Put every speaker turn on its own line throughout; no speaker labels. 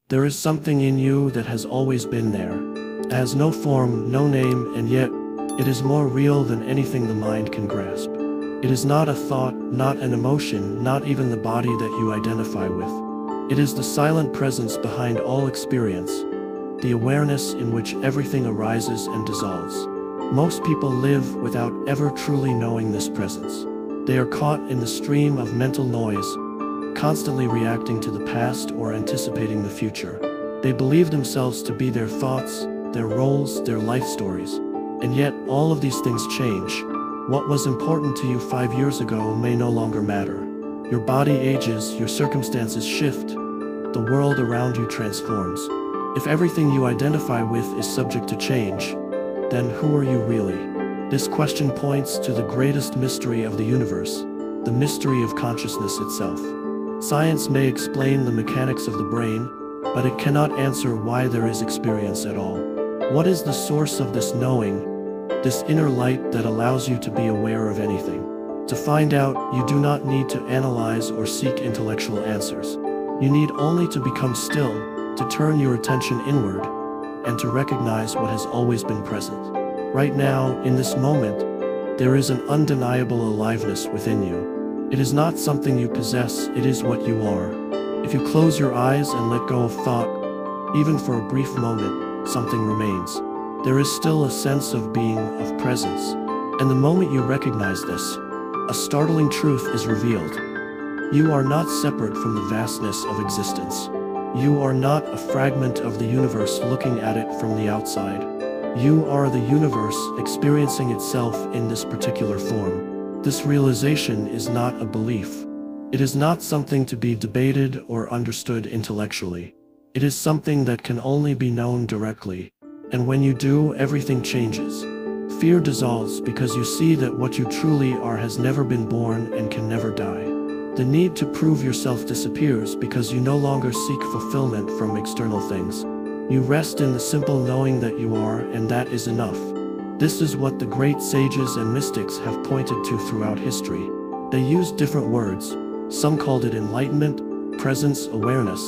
There is something in you that has always been there. It has no form, no name, and yet it is more real than anything the mind can grasp. It is not a thought, not an emotion, not even the body that you identify with. It is the silent presence behind all experience, the awareness in which everything arises and dissolves. Most people live without ever truly knowing this presence. They are caught in the stream of mental noise, constantly reacting to the past or anticipating the future. They believe themselves to be their thoughts, their roles, their life stories. And yet, all of these things change. What was important to you 5 years ago may no longer matter. Your body ages, your circumstances shift, the world around you transforms. If everything you identify with is subject to change, then who are you really? This question points to the greatest mystery of the universe, the mystery of consciousness itself. Science may explain the mechanics of the brain, but it cannot answer why there is experience at all. What is the source of this knowing, this inner light that allows you to be aware of anything? To find out, you do not need to analyze or seek intellectual answers. You need only to become still, to turn your attention inward, and to recognize what has always been present. Right now, in this moment, there is an undeniable aliveness within you. It is not something you possess, it is what you are. If you close your eyes and let go of thought, even for a brief moment, something remains. There is still a sense of being, of presence. And the moment you recognize this, a startling truth is revealed. You are not separate from the vastness of existence. You are not a fragment of the universe looking at it from the outside. You are the universe experiencing itself in this particular form. This realization is not a belief. It is not something to be debated or understood intellectually. It is something that can only be known directly. And when you do, everything changes. Fear dissolves because you see that what you truly are has never been born and can never die. The need to prove yourself disappears because you no longer seek fulfillment from external things. You rest in the simple knowing that you are, and that is enough. This is what the great sages and mystics have pointed to throughout history. They used different words. Some called it enlightenment, presence, awareness,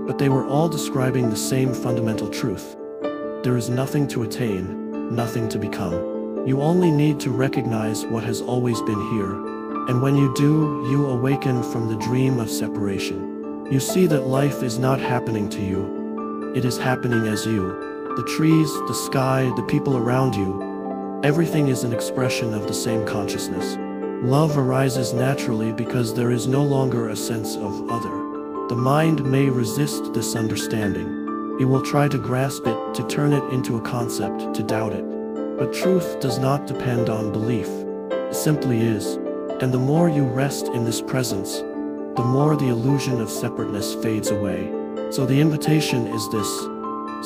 but they were all describing the same fundamental truth. There is nothing to attain, nothing to become. You only need to recognize what has always been here. And when you do, you awaken from the dream of separation. You see that life is not happening to you. It is happening as you. The trees, the sky, the people around you, everything is an expression of the same consciousness. Love arises naturally because there is no longer a sense of other. The mind may resist this understanding. It will try to grasp it, to turn it into a concept, to doubt it. But truth does not depend on belief. It simply is. And the more you rest in this presence, the more the illusion of separateness fades away. So the invitation is this: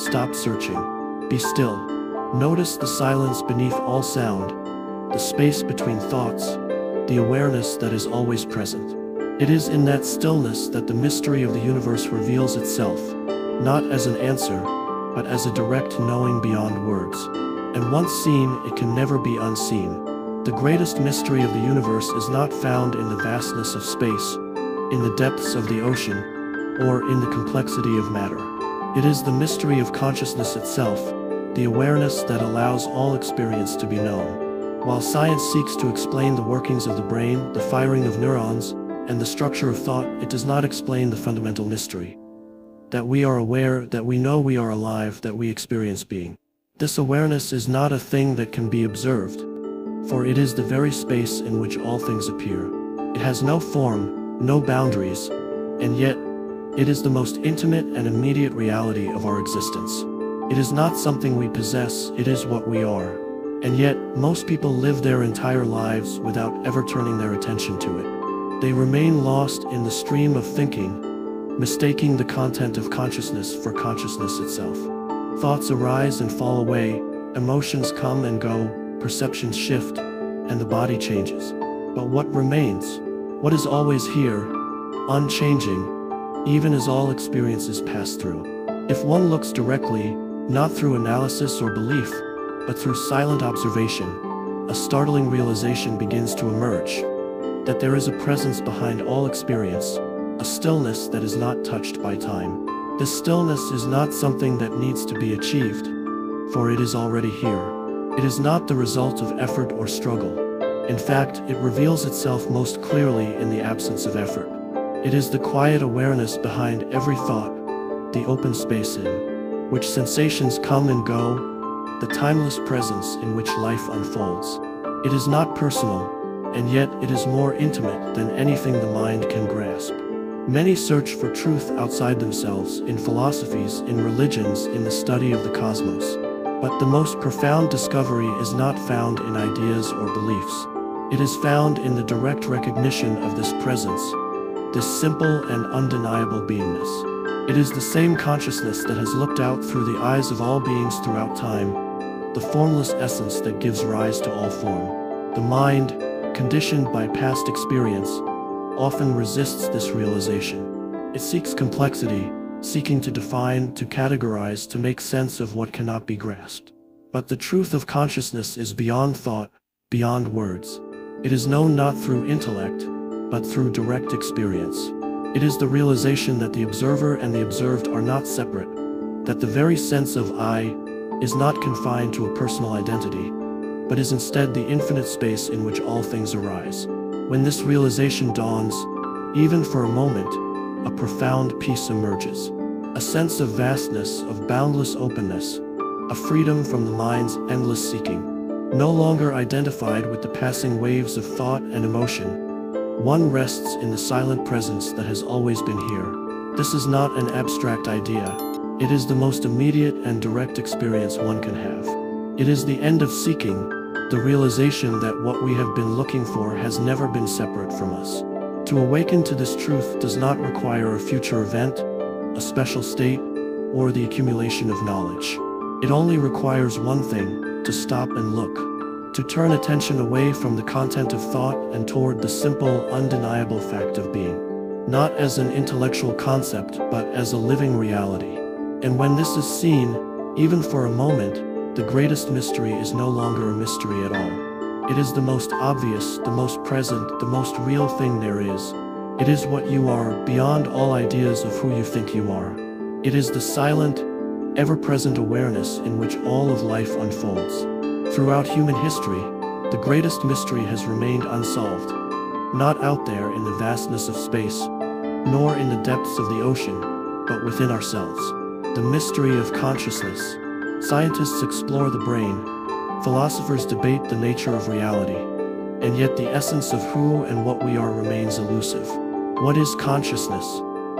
stop searching. Be still. Notice the silence beneath all sound, the space between thoughts, the awareness that is always present. It is in that stillness that the mystery of the universe reveals itself, not as an answer, but as a direct knowing beyond words. And once seen, it can never be unseen. The greatest mystery of the universe is not found in the vastness of space, in the depths of the ocean, or in the complexity of matter. It is the mystery of consciousness itself, the awareness that allows all experience to be known. While science seeks to explain the workings of the brain, the firing of neurons, and the structure of thought, it does not explain the fundamental mystery. That we are aware, that we know we are alive, that we experience being. This awareness is not a thing that can be observed, for it is the very space in which all things appear. It has no form, no boundaries, and yet, it is the most intimate and immediate reality of our existence. It is not something we possess, it is what we are. And yet, most people live their entire lives without ever turning their attention to it. They remain lost in the stream of thinking, mistaking the content of consciousness for consciousness itself. Thoughts arise and fall away, emotions come and go, perceptions shift, and the body changes. But what remains? What is always here, unchanging, even as all experiences pass through? If one looks directly, not through analysis or belief, but through silent observation, a startling realization begins to emerge, that there is a presence behind all experience, a stillness that is not touched by time. This stillness is not something that needs to be achieved, for it is already here. It is not the result of effort or struggle. In fact, it reveals itself most clearly in the absence of effort. It is the quiet awareness behind every thought, the open space in which sensations come and go, the timeless presence in which life unfolds. It is not personal, and yet it is more intimate than anything the mind can grasp. Many search for truth outside themselves, in philosophies, in religions, in the study of the cosmos. But the most profound discovery is not found in ideas or beliefs. It is found in the direct recognition of this presence, this simple and undeniable beingness. It is the same consciousness that has looked out through the eyes of all beings throughout time, the formless essence that gives rise to all form. The mind, conditioned by past experience, often resists this realization. It seeks complexity, seeking to define, to categorize, to make sense of what cannot be grasped. But the truth of consciousness is beyond thought, beyond words. It is known not through intellect, but through direct experience. It is the realization that the observer and the observed are not separate, that the very sense of I is not confined to a personal identity, but is instead the infinite space in which all things arise. When this realization dawns, even for a moment, a profound peace emerges. A sense of vastness, of boundless openness, a freedom from the mind's endless seeking. No longer identified with the passing waves of thought and emotion, one rests in the silent presence that has always been here. This is not an abstract idea. It is the most immediate and direct experience one can have. It is the end of seeking, the realization that what we have been looking for has never been separate from us. To awaken to this truth does not require a future event, a special state, or the accumulation of knowledge. It only requires one thing: to stop and look, to turn attention away from the content of thought and toward the simple, undeniable fact of being, not as an intellectual concept but as a living reality. And when this is seen, even for a moment, the greatest mystery is no longer a mystery at all. It is the most obvious, the most present, the most real thing there is. It is what you are, beyond all ideas of who you think you are. It is the silent, ever-present awareness in which all of life unfolds. Throughout human history, the greatest mystery has remained unsolved, not out there in the vastness of space, nor in the depths of the ocean, but within ourselves. The mystery of consciousness. Scientists explore the brain, philosophers debate the nature of reality, and yet the essence of who and what we are remains elusive. What is consciousness?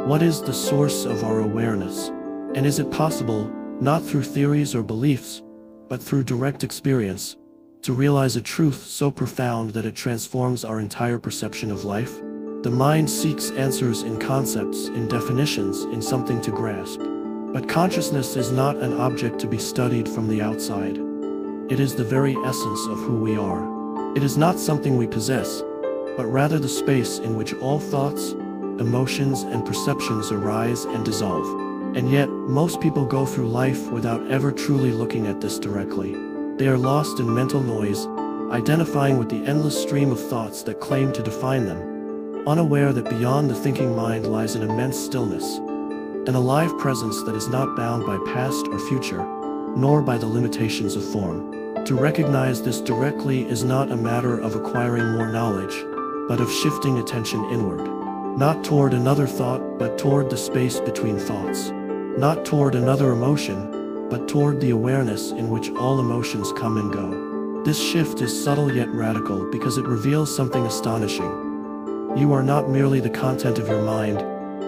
What is the source of our awareness? And is it possible, not through theories or beliefs, but through direct experience, to realize a truth so profound that it transforms our entire perception of life? The mind seeks answers in concepts, in definitions, in something to grasp. But consciousness is not an object to be studied from the outside. It is the very essence of who we are. It is not something we possess, but rather the space in which all thoughts, emotions, and perceptions arise and dissolve. And yet, most people go through life without ever truly looking at this directly. They are lost in mental noise, identifying with the endless stream of thoughts that claim to define them, unaware that beyond the thinking mind lies an immense stillness, an alive presence that is not bound by past or future, nor by the limitations of form. To recognize this directly is not a matter of acquiring more knowledge, but of shifting attention inward. Not toward another thought, but toward the space between thoughts. Not toward another emotion, but toward the awareness in which all emotions come and go. This shift is subtle yet radical because it reveals something astonishing. You are not merely the content of your mind,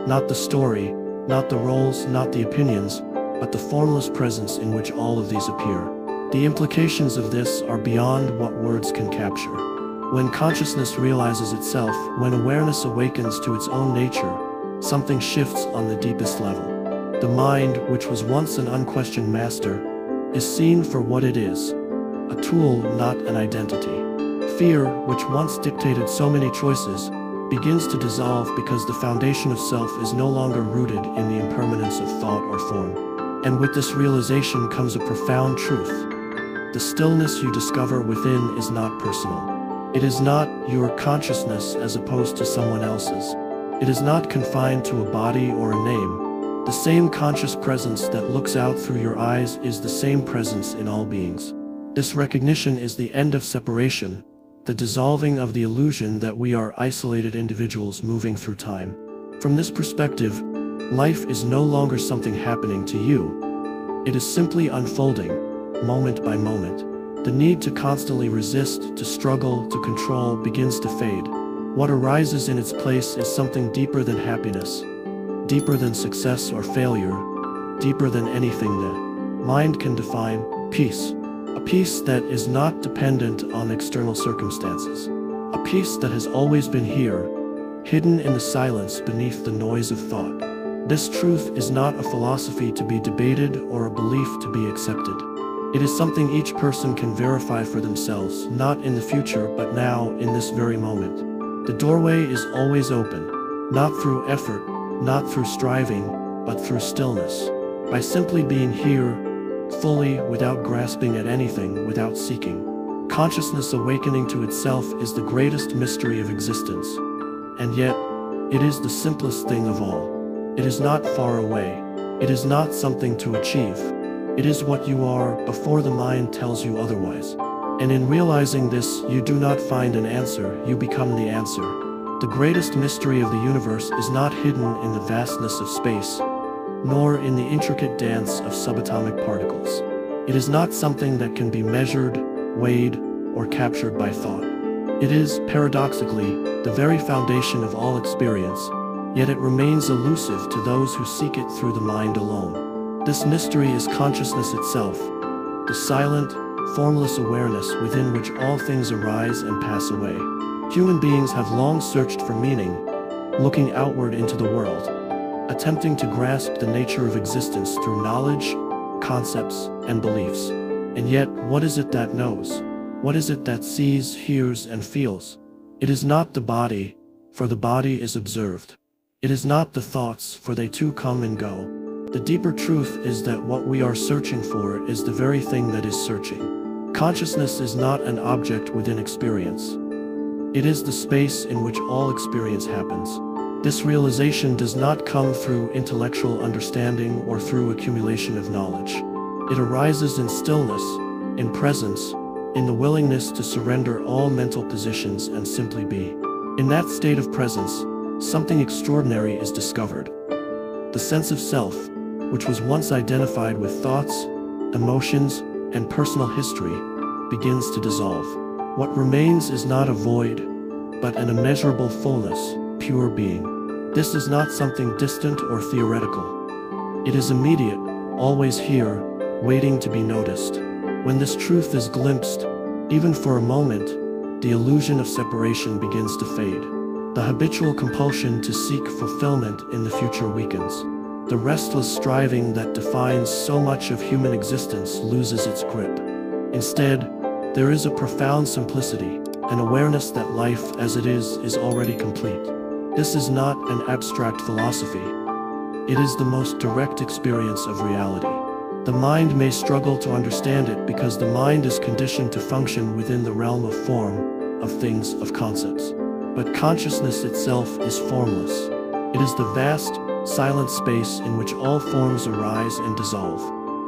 not the story, not the roles, not the opinions, but the formless presence in which all of these appear. The implications of this are beyond what words can capture. When consciousness realizes itself, when awareness awakens to its own nature, something shifts on the deepest level. The mind, which was once an unquestioned master, is seen for what it is, a tool, not an identity. Fear, which once dictated so many choices, begins to dissolve because the foundation of self is no longer rooted in the impermanence of thought or form. And with this realization comes a profound truth. The stillness you discover within is not personal. It is not your consciousness as opposed to someone else's. It is not confined to a body or a name. The same conscious presence that looks out through your eyes is the same presence in all beings. This recognition is the end of separation, the dissolving of the illusion that we are isolated individuals moving through time. From this perspective, life is no longer something happening to you. It is simply unfolding, moment by moment. The need to constantly resist, to struggle, to control begins to fade. What arises in its place is something deeper than happiness, deeper than success or failure, deeper than anything that mind can define: peace. A peace that is not dependent on external circumstances. A peace that has always been here, hidden in the silence beneath the noise of thought. This truth is not a philosophy to be debated or a belief to be accepted. It is something each person can verify for themselves, not in the future but now, in this very moment. The doorway is always open, not through effort, not through striving, but through stillness. By simply being here, fully, without grasping at anything, without seeking. Consciousness awakening to itself is the greatest mystery of existence. And yet, it is the simplest thing of all. It is not far away. It is not something to achieve. It is what you are before the mind tells you otherwise. And in realizing this, you do not find an answer, you become the answer. The greatest mystery of the universe is not hidden in the vastness of space, nor in the intricate dance of subatomic particles. It is not something that can be measured, weighed, or captured by thought. It is, paradoxically, the very foundation of all experience, yet it remains elusive to those who seek it through the mind alone. This mystery is consciousness itself, the silent, formless awareness within which all things arise and pass away. Human beings have long searched for meaning, looking outward into the world, attempting to grasp the nature of existence through knowledge, concepts, and beliefs. And yet, what is it that knows? What is it that sees, hears, and feels? It is not the body, for the body is observed. It is not the thoughts, for they too come and go. The deeper truth is that what we are searching for is the very thing that is searching. Consciousness is not an object within experience. It is the space in which all experience happens. This realization does not come through intellectual understanding or through accumulation of knowledge. It arises in stillness, in presence, in the willingness to surrender all mental positions and simply be. In that state of presence, something extraordinary is discovered. The sense of self, which was once identified with thoughts, emotions, and personal history, begins to dissolve. What remains is not a void, but an immeasurable fullness, pure being. This is not something distant or theoretical. It is immediate, always here, waiting to be noticed. When this truth is glimpsed, even for a moment, the illusion of separation begins to fade. The habitual compulsion to seek fulfillment in the future weakens. The restless striving that defines so much of human existence loses its grip. Instead, there is a profound simplicity, an awareness that life as it is already complete. This is not an abstract philosophy. It is the most direct experience of reality. The mind may struggle to understand it because the mind is conditioned to function within the realm of form, of things, of concepts. But consciousness itself is formless. It is the vast, silent space in which all forms arise and dissolve.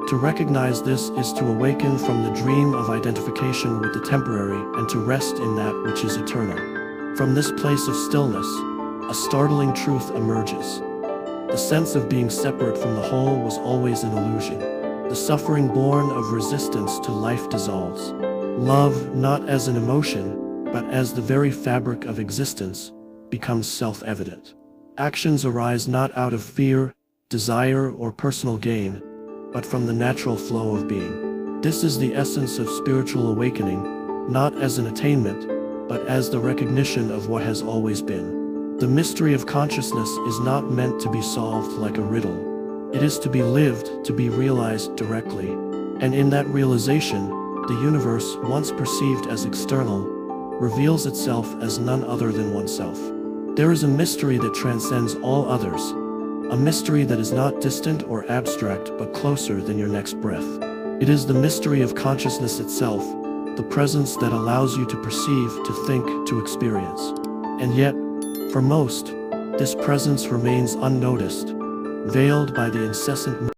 To recognize this is to awaken from the dream of identification with the temporary and to rest in that which is eternal. From this place of stillness, a startling truth emerges. The sense of being separate from the whole was always an illusion. The suffering born of resistance to life dissolves. Love, not as an emotion, but as the very fabric of existence, becomes self-evident. Actions arise not out of fear, desire, or personal gain, but from the natural flow of being. This is the essence of spiritual awakening, not as an attainment, but as the recognition of what has always been. The mystery of consciousness is not meant to be solved like a riddle. It is to be lived, to be realized directly. And in that realization, the universe, once perceived as external, reveals itself as none other than oneself. There is a mystery that transcends all others, a mystery that is not distant or abstract but closer than your next breath. It is the mystery of consciousness itself, the presence that allows you to perceive, to think, to experience. And yet, for most, this presence remains unnoticed, veiled by the incessant